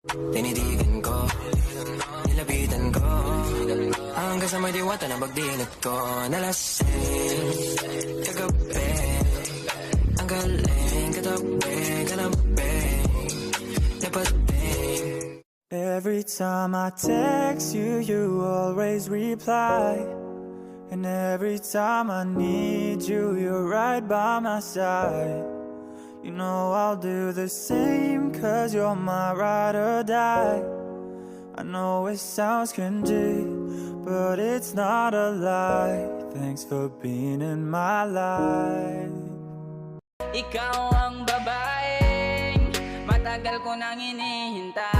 Tinitigan ko, nilapitan ko, hanggang sa may diwata na bagdinat ko. Nalasing, kagabi, ang galing, katabi, kalambing, napating. Every time I text you, you always reply. And every time I need you, you're right by my side. You know I'll do the same, 'cause you're my ride or die. I know it sounds cringy, but it's not a lie. Thanks for being in my life. Ikaw ang babaeng matagal ko nang hinihintay.